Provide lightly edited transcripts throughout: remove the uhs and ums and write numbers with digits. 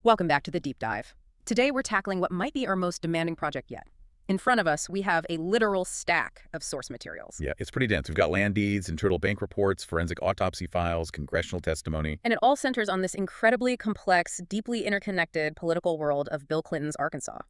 Welcome back to the Deep Dive. Today we're tackling what might be our most demanding project yet. In front of us, we have a literal stack of source materials. Yeah, it's pretty dense. We've got land deeds, internal bank reports, forensic autopsy files, congressional testimony. And it all centers on this incredibly complex, deeply interconnected political world of Bill Clinton's Arkansas.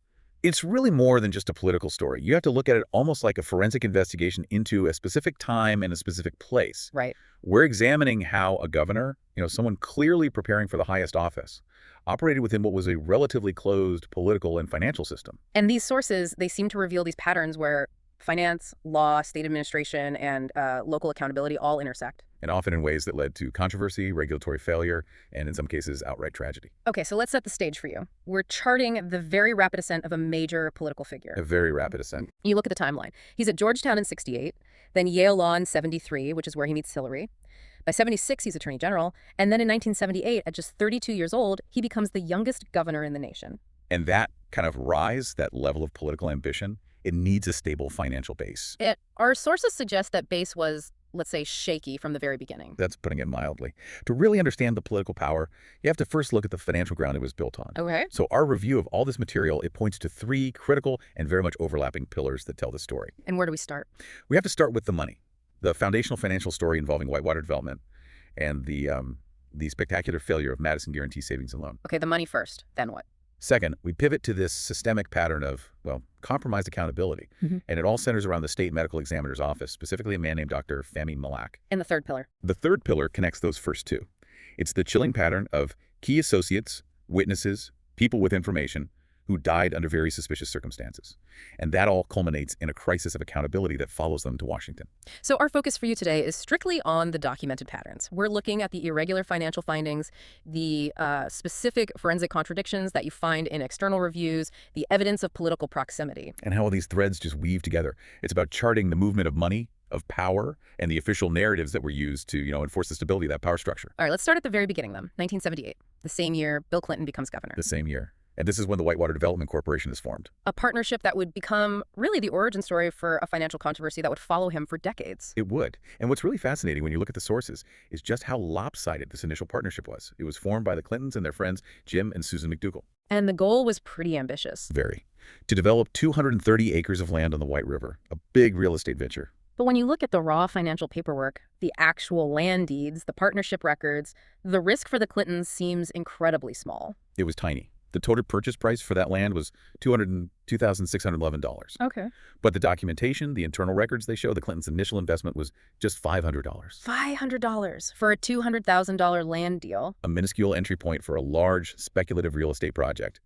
It's really more than just a political story. You have to look at it almost like a forensic investigation into a specific time and a specific place. Right. We're examining how a governor, someone clearly preparing for the highest office, operated within what was a relatively closed political and financial system. And these sources, they seem to reveal these patterns where finance, law, state administration, and local accountability all intersect. And often in ways that led to controversy, regulatory failure, and in some cases, outright tragedy. Okay, so let's set the stage for you. We're charting the very rapid ascent of a major political figure. A very rapid ascent. You look at the timeline. He's at Georgetown in 68, then Yale Law in 73, which is where he meets Hillary. By 76, he's Attorney General, and then in 1978, at just 32 years old, he becomes the youngest governor in the nation. And that kind of rise, that level of political ambition, it needs a stable financial base. Our sources suggest that base was, let's say, shaky from the very beginning. That's putting it mildly. To really understand the political power, you have to first look at the financial ground it was built on. Okay. So our review of all this material, it points to three critical and very much overlapping pillars that tell the story. And where do we start? We have to start with the money, the foundational financial story involving Whitewater development and the spectacular failure of Madison Guaranty Savings and Loan. Okay, the money first. Then what? Second, we pivot to this systemic pattern of, compromised accountability. And it all centers around the state medical examiner's office, specifically a man named Dr. Fahmy Malak. And the third pillar? The third pillar connects those first two. It's the chilling pattern of key associates, witnesses, people with information who died under very suspicious circumstances. And that all culminates in a crisis of accountability that follows them to Washington. So our focus for you today is strictly on the documented patterns. We're looking at the irregular financial findings, the specific forensic contradictions that you find in external reviews, the evidence of political proximity. And how all these threads just weave together. It's about charting the movement of money, of power, and the official narratives that were used to, enforce the stability of that power structure. All right, let's start at the very beginning then, 1978, the same year Bill Clinton becomes governor. The same year. And this is when the Whitewater Development Corporation is formed. A partnership that would become really the origin story for a financial controversy that would follow him for decades. It would. And what's really fascinating when you look at the sources is just how lopsided this initial partnership was. It was formed by the Clintons and their friends Jim and Susan McDougal. And the goal was pretty ambitious. Very. To develop 230 acres of land on the White River, a big real estate venture. But when you look at the raw financial paperwork, the actual land deeds, the partnership records, the risk for the Clintons seems incredibly small. It was tiny. The total purchase price for that land was $202,611. Okay. But the documentation, the internal records, they show the Clintons' initial investment was just $500. $500 for a $200,000 land deal. A minuscule entry point for a large, speculative real estate project.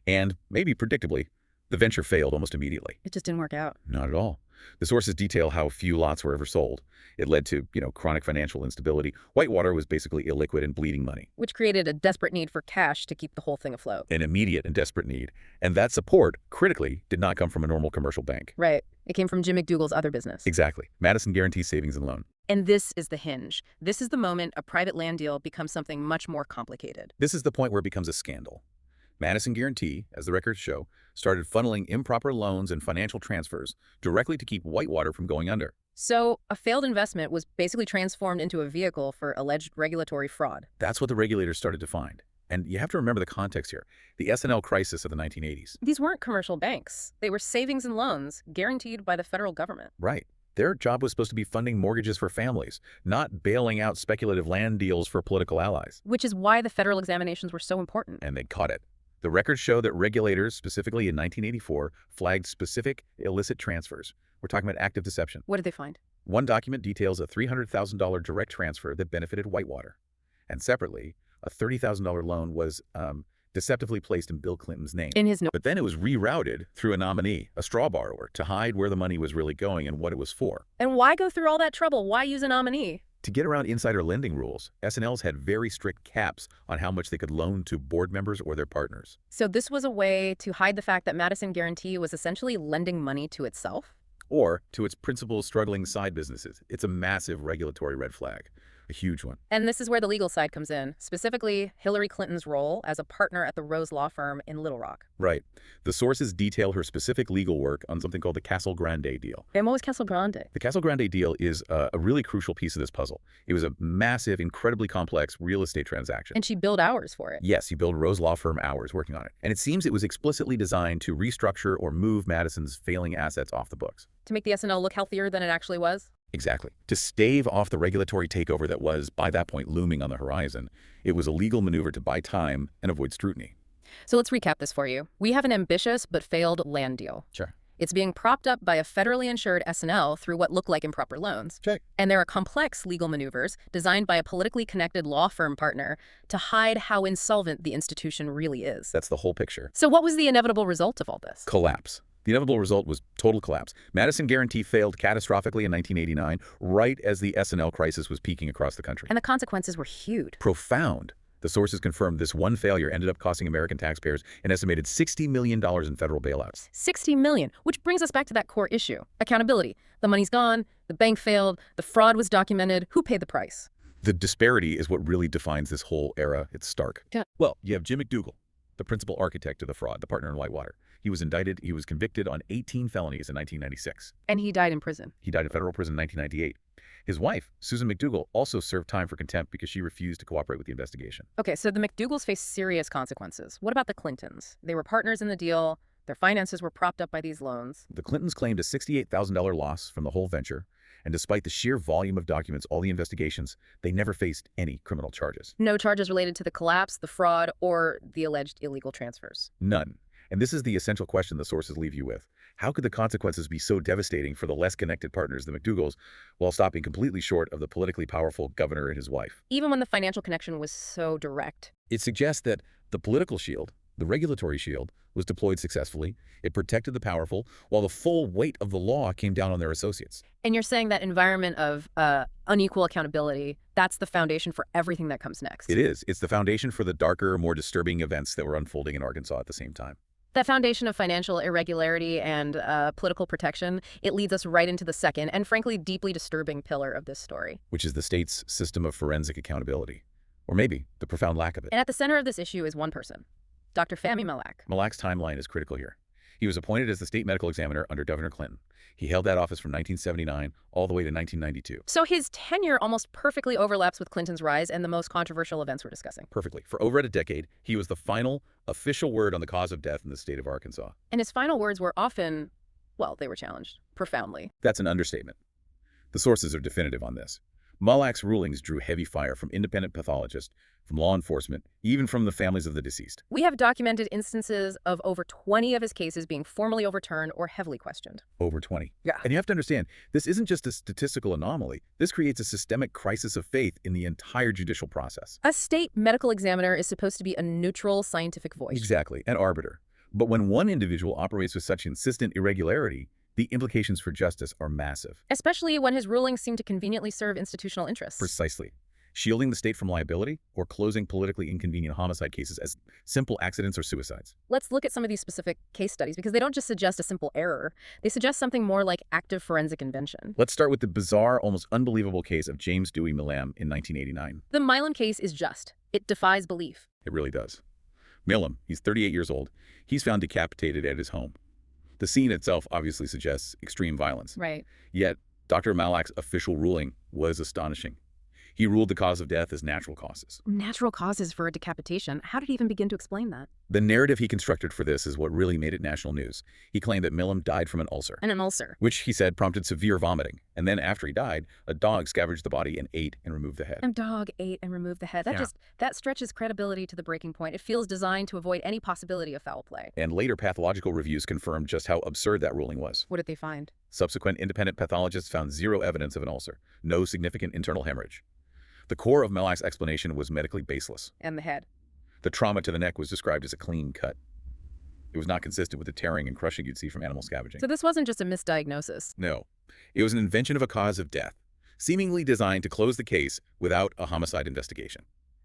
And, maybe predictably, the venture failed almost immediately. It just didn't work out. Not at all. The sources detail how few lots were ever sold. It led to, chronic financial instability. Whitewater was basically illiquid and bleeding money. Which created a desperate need for cash to keep the whole thing afloat. An immediate and desperate need. And that support, critically, did not come from a normal commercial bank. Right. It came from Jim McDougal's other business. Exactly. Madison Guaranty Savings and Loan. And this is the hinge. This is the moment a private land deal becomes something much more complicated. This is the point where it becomes a scandal. Madison Guaranty, as the records show, started funneling improper loans and financial transfers directly to keep Whitewater from going under. So a failed investment was basically transformed into a vehicle for alleged regulatory fraud. That's what the regulators started to find. And you have to remember the context here. The S&L crisis of the 1980s. These weren't commercial banks. They were savings and loans guaranteed by the federal government. Right. Their job was supposed to be funding mortgages for families, not bailing out speculative land deals for political allies. Which is why the federal examinations were so important. And they caught it. The records show that regulators, specifically in 1984, flagged specific illicit transfers. We're talking about active deception. What did they find? One document details a $300,000 direct transfer that benefited Whitewater. And separately, a $30,000 loan was deceptively placed in Bill Clinton's name. In his note. But then it was rerouted through a nominee, a straw borrower, to hide where the money was really going and what it was for. And why go through all that trouble? Why use a nominee? To get around insider lending rules, S&Ls had very strict caps on how much they could loan to board members or their partners. So this was a way to hide the fact that Madison Guaranty was essentially lending money to itself? Or to its principal struggling side businesses. It's a massive regulatory red flag. A huge one. And this is where the legal side comes in, specifically Hillary Clinton's role as a partner at the Rose law firm in Little Rock. Right. The sources detail her specific legal work on something called the Castle Grande deal. And what was Castle Grande? The Castle Grande deal is a really crucial piece of this puzzle. It was a massive, incredibly complex real estate transaction. And she billed hours for it. Yes, he billed Rose law firm hours working on it. And it seems it was explicitly designed to restructure or move Madison's failing assets off the books. To make the SNL look healthier than it actually was? Exactly. To stave off the regulatory takeover that was, by that point, looming on the horizon, it was a legal maneuver to buy time and avoid scrutiny. So let's recap this for you. We have an ambitious but failed land deal. Sure. It's being propped up by a federally insured SNL through what look like improper loans. Check. And there are complex legal maneuvers designed by a politically connected law firm partner to hide how insolvent the institution really is. That's the whole picture. So what was the inevitable result of all this? Collapse. The inevitable result was total collapse. Madison Guarantee failed catastrophically in 1989, right as the SNL crisis was peaking across the country. And the consequences were huge. Profound. The sources confirmed this one failure ended up costing American taxpayers an estimated $60 million in federal bailouts. $60 million, which brings us back to that core issue. Accountability. The money's gone, the bank failed, the fraud was documented. Who paid the price? The disparity is what really defines this whole era. It's stark. Yeah. Well, you have Jim McDougal, the principal architect of the fraud, the partner in Whitewater. He was indicted. He was convicted on 18 felonies in 1996. And he died in prison. He died in federal prison in 1998. His wife, Susan McDougal, also served time for contempt because she refused to cooperate with the investigation. Okay, so the McDougals faced serious consequences. What about the Clintons? They were partners in the deal. Their finances were propped up by these loans. The Clintons claimed a $68,000 loss from the whole venture, and despite the sheer volume of documents, all the investigations, they never faced any criminal charges. No charges related to the collapse, the fraud, or the alleged illegal transfers. None. And this is the essential question the sources leave you with. How could the consequences be so devastating for the less connected partners, the McDougals, while stopping completely short of the politically powerful governor and his wife? Even when the financial connection was so direct. It suggests that the political shield, the regulatory shield, was deployed successfully. It protected the powerful, while the full weight of the law came down on their associates. And you're saying that environment of unequal accountability, that's the foundation for everything that comes next. It is. It's the foundation for the darker, more disturbing events that were unfolding in Arkansas at the same time. That foundation of financial irregularity and political protection, it leads us right into the second and frankly deeply disturbing pillar of this story. Which is the state's system of forensic accountability. Or maybe the profound lack of it. And at the center of this issue is one person, Dr. Fahmy Malak. Malak's timeline is critical here. He was appointed as the state medical examiner under Governor Clinton. He held that office from 1979 all the way to 1992. So his tenure almost perfectly overlaps with Clinton's rise and the most controversial events we're discussing. Perfectly. For over a decade, he was the final official word on the cause of death in the state of Arkansas. And his final words were often, well, they were challenged profoundly. That's an understatement. The sources are definitive on this. Malak's rulings drew heavy fire from independent pathologists, from law enforcement, even from the families of the deceased. We have documented instances of over 20 of his cases being formally overturned or heavily questioned. Over 20. Yeah. And you have to understand, this isn't just a statistical anomaly. This creates a systemic crisis of faith in the entire judicial process. A state medical examiner is supposed to be a neutral scientific voice. Exactly, an arbiter. But when one individual operates with such insistent irregularity, the implications for justice are massive. Especially when his rulings seem to conveniently serve institutional interests. Precisely. Shielding the state from liability or closing politically inconvenient homicide cases as simple accidents or suicides. Let's look at some of these specific case studies because they don't just suggest a simple error. They suggest something more like active forensic invention. Let's start with the bizarre, almost unbelievable case of James Dewey Milam in 1989. The Milam case is just. It defies belief. It really does. Milam, he's 38 years old. He's found decapitated at his home. The scene itself obviously suggests extreme violence. Right. Yet, Dr. Malak's official ruling was astonishing. He ruled the cause of death as natural causes. Natural causes for a decapitation. How did he even begin to explain that? The narrative he constructed for this is what really made it national news. He claimed that Milam died from an ulcer. An ulcer. Which, he said, prompted severe vomiting. And then after he died, a dog scavenged the body and ate and removed the head. A dog ate and removed the head. That stretches credibility to the breaking point. It feels designed to avoid any possibility of foul play. And later pathological reviews confirmed just how absurd that ruling was. What did they find? Subsequent independent pathologists found zero evidence of an ulcer. No significant internal hemorrhage. The core of Malak's explanation was medically baseless. And the head. The trauma to the neck was described as a clean cut. It was not consistent with the tearing and crushing you'd see from animal scavenging. So this wasn't just a misdiagnosis. No. It was an invention of a cause of death, seemingly designed to close the case without a homicide investigation.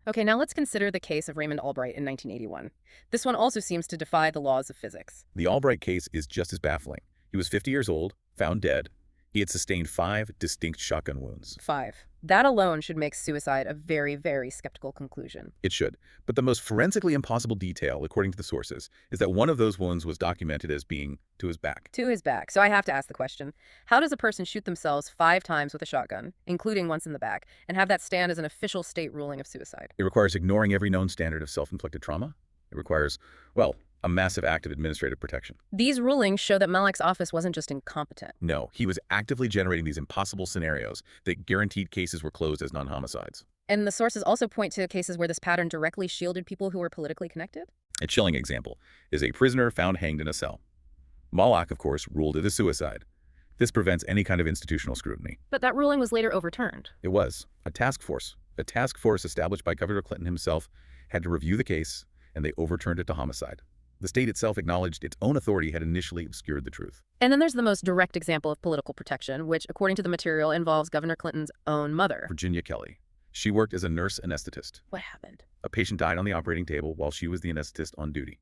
Okay, now let's consider the case of Raymond Albright in 1981. This one also seems to defy the laws of physics. The Albright case is just as baffling. He was 50 years old, found dead. He had sustained 5 distinct shotgun wounds. 5. That alone should make suicide a very, very skeptical conclusion. It should. But the most forensically impossible detail, according to the sources, is that one of those wounds was documented as being to his back. To his back. So I have to ask the question, how does a person shoot themselves 5 times with a shotgun, including once in the back, and have that stand as an official state ruling of suicide? It requires ignoring every known standard of self-inflicted trauma. It requires, well, a massive act of administrative protection. These rulings show that Malak's office wasn't just incompetent. No, he was actively generating these impossible scenarios that guaranteed cases were closed as non-homicides. And the sources also point to cases where this pattern directly shielded people who were politically connected. A chilling example is a prisoner found hanged in a cell. Malak, of course, ruled it a suicide. This prevents any kind of institutional scrutiny. But that ruling was later overturned. It was a task force. A task force established by Governor Clinton himself had to review the case, and they overturned it to homicide. The state itself acknowledged its own authority had initially obscured the truth. And then there's the most direct example of political protection, which, according to the material, involves Governor Clinton's own mother. Virginia Kelly. She worked as a nurse anesthetist. What happened? A patient died on the operating table while she was the anesthetist on duty.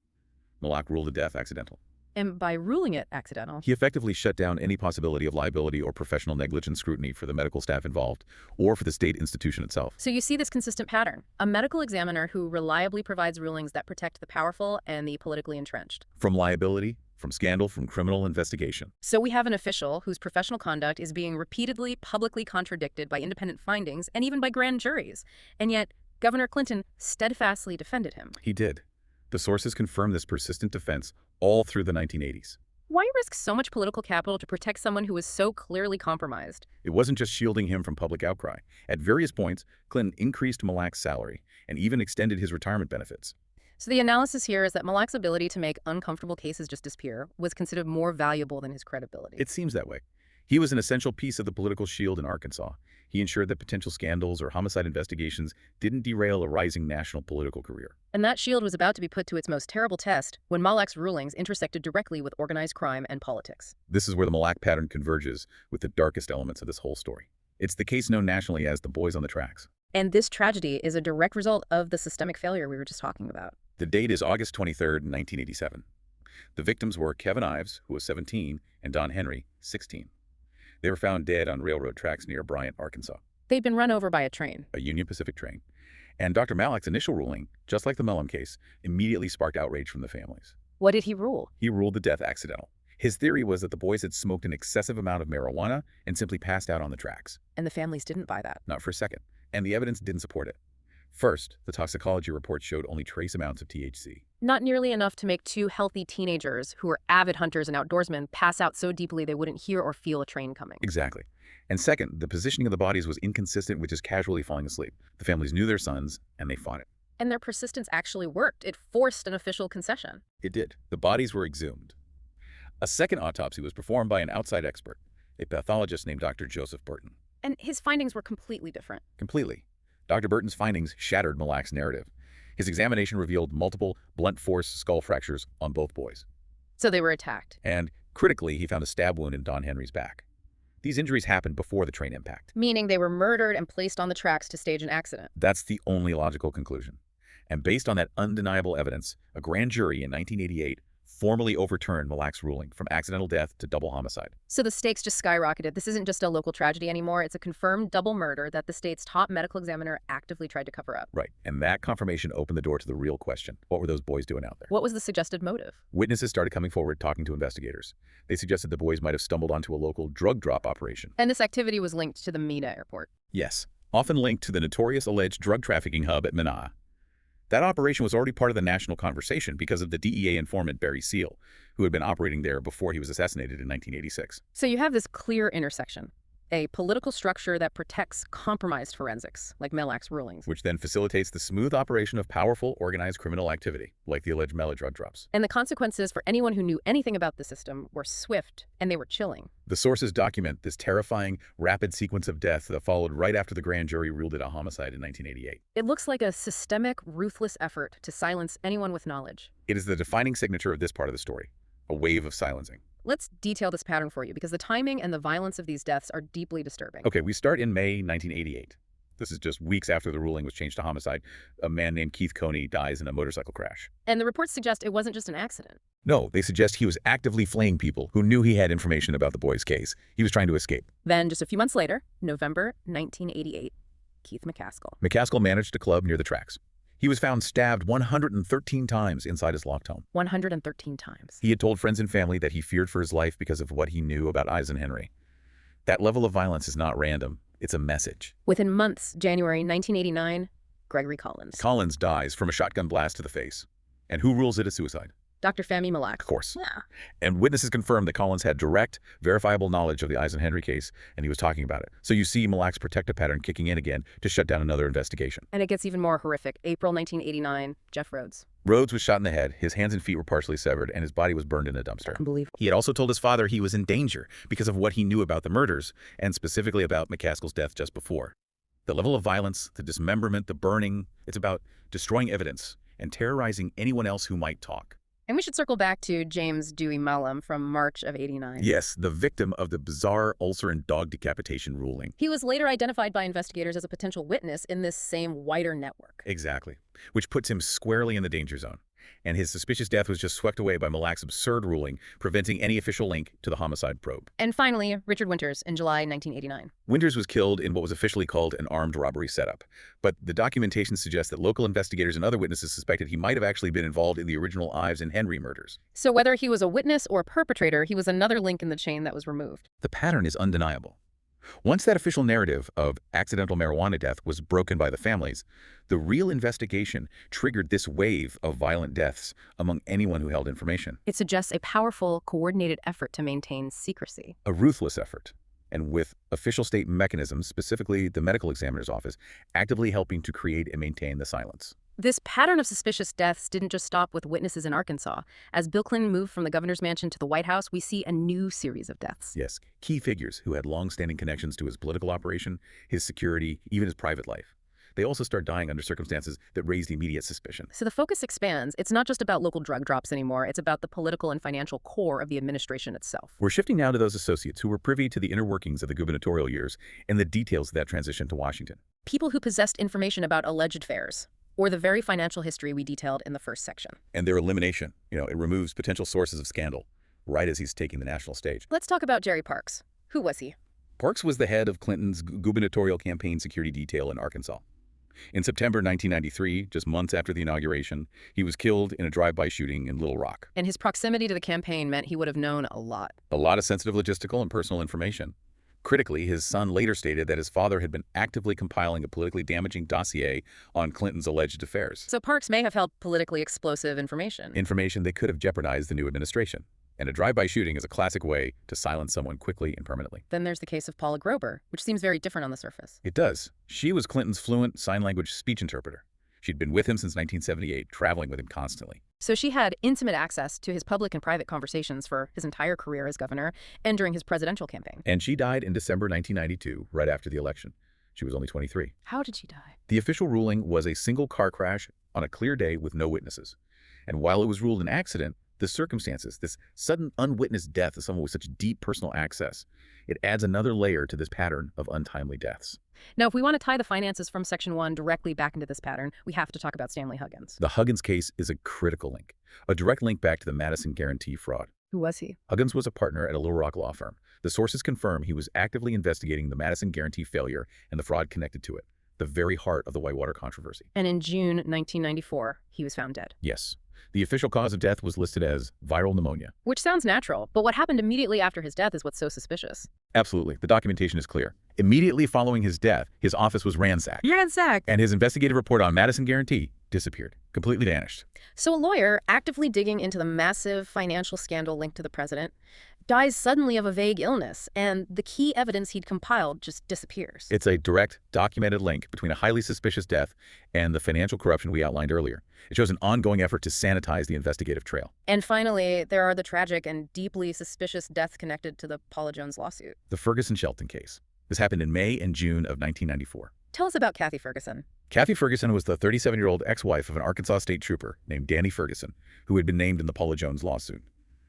Malak ruled the death accidental. And by ruling it accidental, He effectively shut down any possibility of liability or professional negligence scrutiny for the medical staff involved, or for the state institution itself. so you see this consistent pattern. A medical examiner who reliably provides rulings that protect the powerful and the politically entrenched. From liability, from scandal, from criminal investigation. So we have an official whose professional conduct is being repeatedly, publicly contradicted by independent findings and even by grand juries. And yet, Governor Clinton steadfastly defended him. He did. The sources confirm this persistent defense all through the 1980s. Why risk so much political capital to protect someone who was so clearly compromised? It wasn't just shielding him from public outcry. At various points, Clinton increased Malak's salary and even extended his retirement benefits. So the analysis here is that Malak's ability to make uncomfortable cases just disappear was considered more valuable than his credibility. It seems that way. He was an essential piece of the political shield in Arkansas. He ensured that potential scandals or homicide investigations didn't derail a rising national political career. And that shield was about to be put to its most terrible test when Malak's rulings intersected directly with organized crime and politics. This is where the Malak pattern converges with the darkest elements of this whole story. It's the case known nationally as the Boys on the Tracks. And this tragedy is a direct result of the systemic failure we were just talking about. The date is August 23rd, 1987. The victims were Kevin Ives, who was 17, and Don Henry, 16. They were found dead on railroad tracks near Bryant, Arkansas, They'd been run over by a train. a Union Pacific train. And Dr. Malak's initial ruling, just like the Mellon case, immediately sparked outrage from the families. What did he rule? He ruled the death accidental. His theory was that the boys had smoked an excessive amount of marijuana and simply passed out on the tracks. And the families didn't buy that. Not for a second. And the evidence didn't support it. First, the toxicology report showed only trace amounts of THC. Not nearly enough to make 2 healthy teenagers who were avid hunters and outdoorsmen pass out so deeply they wouldn't hear or feel a train coming. Exactly. And second, the positioning of the bodies was inconsistent with just casually falling asleep. The families knew their sons, and they fought it. And their persistence actually worked. It forced an official concession. It did. The bodies were exhumed. A second autopsy was performed by an outside expert, a pathologist named Dr. Joseph Burton. And his findings were completely different. Completely. Dr. Burton's findings shattered Malak's narrative. His examination revealed multiple blunt force skull fractures on both boys. So they were attacked. And, critically, he found a stab wound in Don Henry's back. These injuries happened before the train impact. Meaning they were murdered and placed on the tracks to stage an accident. That's the only logical conclusion. And based on that undeniable evidence, a grand jury in 1988 formally overturned Malak's ruling from accidental death to double homicide. So the stakes just skyrocketed. This isn't just a local tragedy anymore. It's a confirmed double murder that the state's top medical examiner actively tried to cover up. Right. And that confirmation opened the door to the real question. What were those boys doing out there? What was the suggested motive? Witnesses started coming forward talking to investigators. They suggested the boys might have stumbled onto a local drug drop operation. And this activity was linked to the Mina airport. Yes, often linked to the notorious alleged drug trafficking hub at Mina. That operation was already part of the national conversation because of the DEA informant Barry Seal, who had been operating there before he was assassinated in 1986. So you have this clear intersection. A political structure that protects compromised forensics, like Malak's rulings. Which then facilitates the smooth operation of powerful, organized criminal activity, like the alleged Mela drug drops. And the consequences for anyone who knew anything about the system were swift, and they were chilling. The sources document this terrifying, rapid sequence of death that followed right after the grand jury ruled it a homicide in 1988. It looks like a systemic, ruthless effort to silence anyone with knowledge. It is the defining signature of this part of the story, a wave of silencing. Let's detail this pattern for you, because the timing and the violence of these deaths are deeply disturbing. Okay, we start in May 1988. This is just weeks after the ruling was changed to homicide. A man named Keith Coney dies in a motorcycle crash. And the reports suggest it wasn't just an accident. No, they suggest he was actively fleeing people who knew he had information about the boy's case. He was trying to escape. Then, just a few months later, November 1988, Keith McCaskill. McCaskill managed a club near the tracks. He was found stabbed 113 times inside his locked home. 113 times. He had told friends and family that he feared for his life because of what he knew about Eisenhenry. That level of violence is not random. It's a message. Within months, January 1989, Gregory Collins. Collins dies from a shotgun blast to the face. And who rules it a suicide? Dr. Fahmy Malak. Of course. Yeah. And witnesses confirmed that Collins had direct, verifiable knowledge of the Eisenhenry case, and he was talking about it. So you see Malak's protective pattern kicking in again to shut down another investigation. And it gets even more horrific. April 1989, Jeff Rhodes. Rhodes was shot in the head, his hands and feet were partially severed, and his body was burned in a dumpster. Unbelievable. He had also told his father he was in danger because of what he knew about the murders, and specifically about McCaskill's death just before. The level of violence, the dismemberment, the burning, it's about destroying evidence and terrorizing anyone else who might talk. And we should circle back to James Dewey Mullum from March of '89. Yes, the victim of the bizarre ulcer and dog decapitation ruling. He was later identified by investigators as a potential witness in this same wider network. Exactly, which puts him squarely in the danger zone. And his suspicious death was just swept away by Malak's absurd ruling, preventing any official link to the homicide probe. And finally, Richard Winters in July 1989. Winters was killed in what was officially called an armed robbery setup. But the documentation suggests that local investigators and other witnesses suspected he might have actually been involved in the original Ives and Henry murders. So whether he was a witness or a perpetrator, he was another link in the chain that was removed. The pattern is undeniable. Once that official narrative of accidental marijuana death was broken by the families, the real investigation triggered this wave of violent deaths among anyone who held information. It suggests a powerful, coordinated effort to maintain secrecy. A ruthless effort, and with official state mechanisms, specifically the medical examiner's office, actively helping to create and maintain the silence. This pattern of suspicious deaths didn't just stop with witnesses in Arkansas. As Bill Clinton moved from the governor's mansion to the White House, we see a new series of deaths. Yes, key figures who had long-standing connections to his political operation, his security, even his private life. They also start dying under circumstances that raised immediate suspicion. So the focus expands. It's not just about local drug drops anymore. It's about the political and financial core of the administration itself. We're shifting now to those associates who were privy to the inner workings of the gubernatorial years and the details of that transition to Washington. People who possessed information about alleged affairs, or the very financial history we detailed in the first section. And their elimination, it removes potential sources of scandal right as he's taking the national stage. Let's talk about Jerry Parks. Who was he? Parks was the head of Clinton's gubernatorial campaign security detail in Arkansas. In September 1993, just months after the inauguration, he was killed in a drive-by shooting in Little Rock. And his proximity to the campaign meant he would have known a lot. A lot of sensitive logistical and personal information. Critically, his son later stated that his father had been actively compiling a politically damaging dossier on Clinton's alleged affairs. So Parks may have held politically explosive information. Information that could have jeopardized the new administration. And a drive-by shooting is a classic way to silence someone quickly and permanently. Then there's the case of Paula Grober, which seems very different on the surface. It does. She was Clinton's fluent sign language speech interpreter. She'd been with him since 1978, traveling with him constantly. So she had intimate access to his public and private conversations for his entire career as governor and during his presidential campaign. And she died in December 1992, right after the election. She was only 23. How did she die? The official ruling was a single car crash on a clear day with no witnesses. And while it was ruled an accident, the circumstances, this sudden unwitnessed death of someone with such deep personal access, it adds another layer to this pattern of untimely deaths. Now, if we want to tie the finances from Section 1 directly back into this pattern, we have to talk about Stanley Huggins. The Huggins case is a critical link, a direct link back to the Madison Guarantee fraud. Who was he? Huggins was a partner at a Little Rock law firm. The sources confirm he was actively investigating the Madison Guarantee failure and the fraud connected to it, the very heart of the Whitewater controversy. And in June 1994, he was found dead. Yes. The official cause of death was listed as viral pneumonia. Which sounds natural, but what happened immediately after his death is what's so suspicious. Absolutely. The documentation is clear. Immediately following his death, his office was ransacked. Ransacked! And his investigative report on Madison Guarantee disappeared, completely vanished. So a lawyer, actively digging into the massive financial scandal linked to the president, dies suddenly of a vague illness, and the key evidence he'd compiled just disappears. It's a direct, documented link between a highly suspicious death and the financial corruption we outlined earlier. It shows an ongoing effort to sanitize the investigative trail. And finally, there are the tragic and deeply suspicious deaths connected to the Paula Jones lawsuit. The Ferguson-Shelton case. This happened in May and June of 1994. Tell us about Kathy Ferguson. Kathy Ferguson was the 37-year-old ex-wife of an Arkansas state trooper named Danny Ferguson, who had been named in the Paula Jones lawsuit.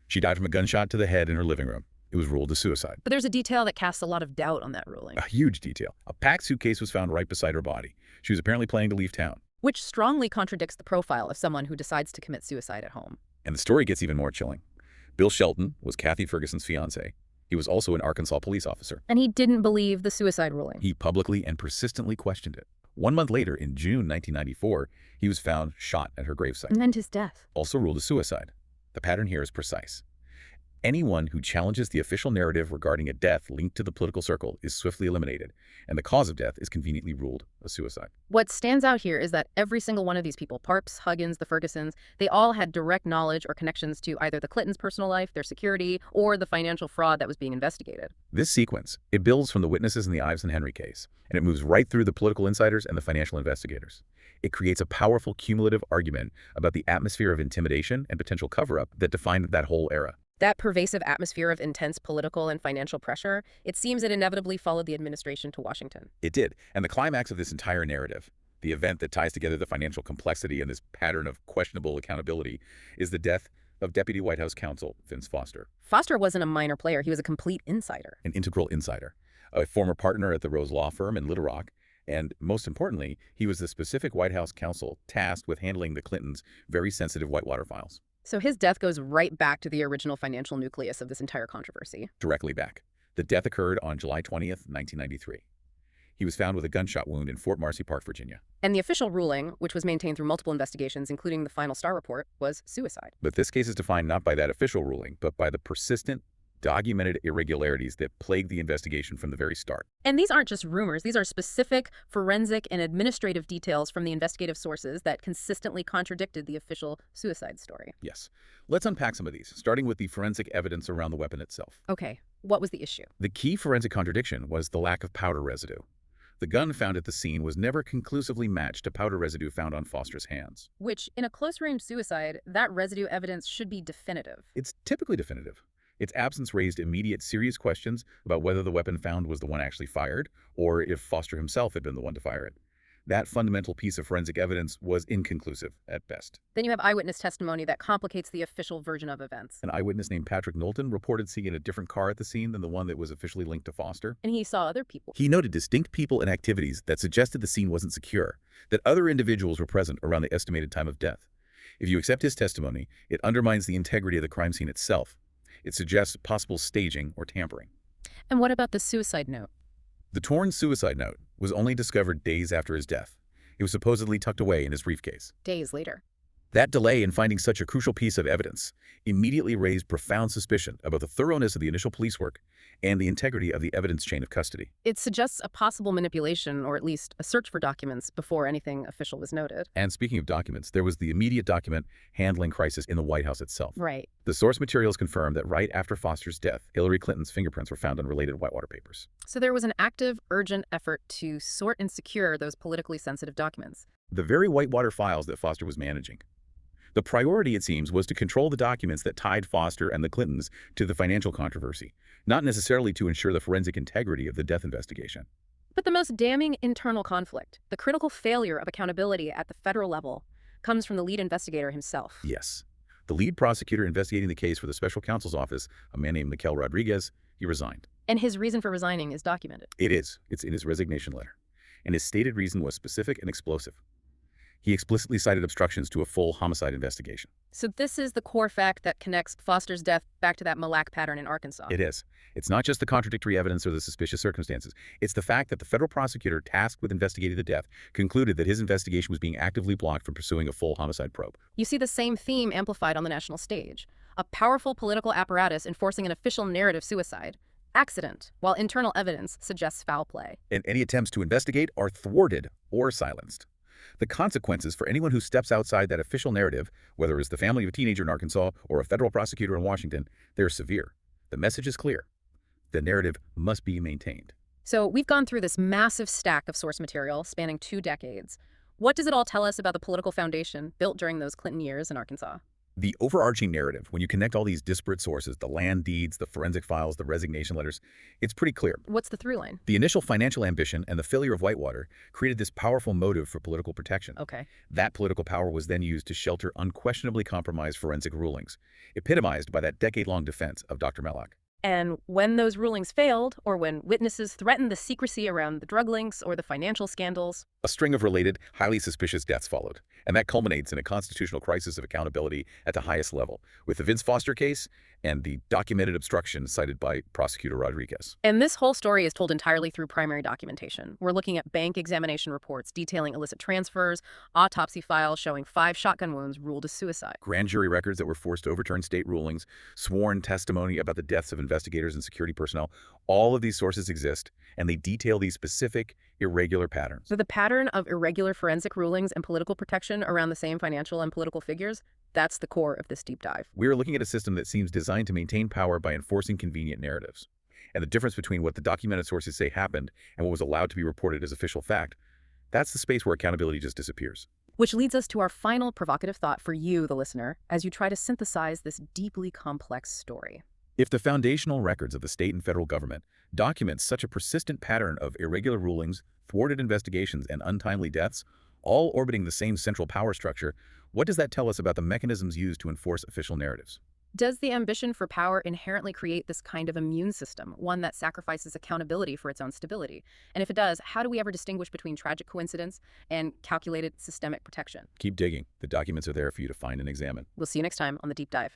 She died from a gunshot to the head in her living room. It was ruled a suicide. But there's a detail that casts a lot of doubt on that ruling, A huge detail. A packed suitcase was found right beside her body. She was apparently planning to leave town. which strongly contradicts the profile of someone who decides to commit suicide at home. And the story gets even more chilling. Bill Shelton was Kathy Ferguson's fiancé. He was also an Arkansas police officer. And he didn't believe the suicide ruling. He publicly and persistently questioned it. 1 month later, in June 1994, he was found shot at her gravesite, And his death. also ruled a suicide. The pattern here is precise. Anyone who challenges the official narrative regarding a death linked to the political circle is swiftly eliminated, and the cause of death is conveniently ruled a suicide. What stands out here is that every single one of these people, Parps, Huggins, the Fergusons, they all had direct knowledge or connections to either the Clintons' personal life, their security, or the financial fraud that was being investigated. This sequence, it builds from the witnesses in the Ives and Henry case, and it moves right through the political insiders and the financial investigators. It creates a powerful cumulative argument about the atmosphere of intimidation and potential cover-up that defined that whole era. That pervasive atmosphere of intense political and financial pressure, it seems it inevitably followed the administration to Washington. It did, and the climax of this entire narrative, the event that ties together the financial complexity and this pattern of questionable accountability, is the death of Deputy White House counsel Vince Foster, Foster wasn't a minor player, he was a complete insider. an integral insider, a former partner at the Rose Law Firm in Little Rock, and most importantly, he was the specific White House counsel tasked with handling the Clintons' very sensitive Whitewater files. So his death goes right back to the original financial nucleus of this entire controversy. Directly back. The death occurred on July 20th, 1993. He was found with a gunshot wound in Fort Marcy Park, Virginia. And the official ruling, which was maintained through multiple investigations, including the final Starr report, was suicide. But this case is defined not by that official ruling, but by the persistent, documented irregularities that plagued the investigation from the very start. And these aren't just rumors. These are specific forensic and administrative details from the investigative sources that consistently contradicted the official suicide story. Yes. Let's unpack some of these, starting with the forensic evidence around the weapon itself. Okay, what was the issue? The key forensic contradiction was the lack of powder residue. The gun found at the scene was never conclusively matched to powder residue found on Foster's hands. Which, in a close-range suicide, that residue evidence should be definitive. It's typically definitive. Its absence raised immediate serious questions about whether the weapon found was the one actually fired, or if Foster himself had been the one to fire it. That fundamental piece of forensic evidence was inconclusive at best. Then you have eyewitness testimony that complicates the official version of events. An eyewitness named Patrick Knowlton reported seeing a different car at the scene than the one that was officially linked to Foster. And he saw other people. He noted distinct people and activities that suggested the scene wasn't secure, that other individuals were present around the estimated time of death. If you accept his testimony, it undermines the integrity of the crime scene itself. It suggests possible staging or tampering. And what about the suicide note? The torn suicide note was only discovered days after his death. It was supposedly tucked away in his briefcase. Days later. That delay in finding such a crucial piece of evidence immediately raised profound suspicion about the thoroughness of the initial police work and the integrity of the evidence chain of custody. It suggests a possible manipulation, or at least a search for documents, before anything official was noted. And speaking of documents, there was the immediate document handling crisis in the White House itself. Right. The source materials confirmed that right after Foster's death, Hillary Clinton's fingerprints were found on related Whitewater papers. So there was an active, urgent effort to sort and secure those politically sensitive documents. The very Whitewater files that Foster was managing. The priority, it seems, was to control the documents that tied Foster and the Clintons to the financial controversy, not necessarily to ensure the forensic integrity of the death investigation. But the most damning internal conflict, the critical failure of accountability at the federal level, comes from the lead investigator himself. Yes. The lead prosecutor investigating the case for the special counsel's office, a man named Mikel Rodriguez, he resigned. And his reason for resigning is documented. It is. It's in his resignation letter. And his stated reason was specific and explosive. He explicitly cited obstructions to a full homicide investigation. So this is the core fact that connects Foster's death back to that Mille Lacs pattern in Arkansas. It is. It's not just the contradictory evidence or the suspicious circumstances. It's the fact that the federal prosecutor tasked with investigating the death concluded that his investigation was being actively blocked from pursuing a full homicide probe. You see the same theme amplified on the national stage. A powerful political apparatus enforcing an official narrative suicide. Accident, while internal evidence suggests foul play. And any attempts to investigate are thwarted or silenced. The consequences for anyone who steps outside that official narrative, whether it's the family of a teenager in Arkansas or a federal prosecutor in Washington, they're severe. The message is clear. The narrative must be maintained. So we've gone through this massive stack of source material spanning 2 decades. What does it all tell us about the political foundation built during those Clinton years in Arkansas? The overarching narrative, when you connect all these disparate sources, the land deeds, the forensic files, the resignation letters, it's pretty clear. What's the through line? The initial financial ambition and the failure of Whitewater created this powerful motive for political protection. Okay. That political power was then used to shelter unquestionably compromised forensic rulings, epitomized by that decade-long defense of Dr. Mellock. And when those rulings failed, or when witnesses threatened the secrecy around the drug links or the financial scandals, A string of related, highly suspicious deaths followed, and that culminates in a constitutional crisis of accountability at the highest level, with the Vince Foster case and the documented obstruction cited by Prosecutor Rodriguez. and this whole story is told entirely through primary documentation. We're looking at bank examination reports detailing illicit transfers, autopsy files showing 5 shotgun wounds ruled as suicide. Grand jury records that were forced to overturn state rulings, sworn testimony about the deaths of investigators and security personnel. All of these sources exist, and they detail these specific, irregular patterns. So the pattern of irregular forensic rulings and political protection around the same financial and political figures, that's the core of this deep dive. We are looking at a system that seems designed to maintain power by enforcing convenient narratives. And the difference between what the documented sources say happened and what was allowed to be reported as official fact, that's the space where accountability just disappears. Which leads us to our final provocative thought for you, the listener, as you try to synthesize this deeply complex story. If the foundational records of the state and federal government document such a persistent pattern of irregular rulings, thwarted investigations, and untimely deaths, all orbiting the same central power structure, what does that tell us about the mechanisms used to enforce official narratives? Does the ambition for power inherently create this kind of immune system, one that sacrifices accountability for its own stability? And if it does, how do we ever distinguish between tragic coincidence and calculated systemic protection? Keep digging. The documents are there for you to find and examine. We'll see you next time on The Deep Dive.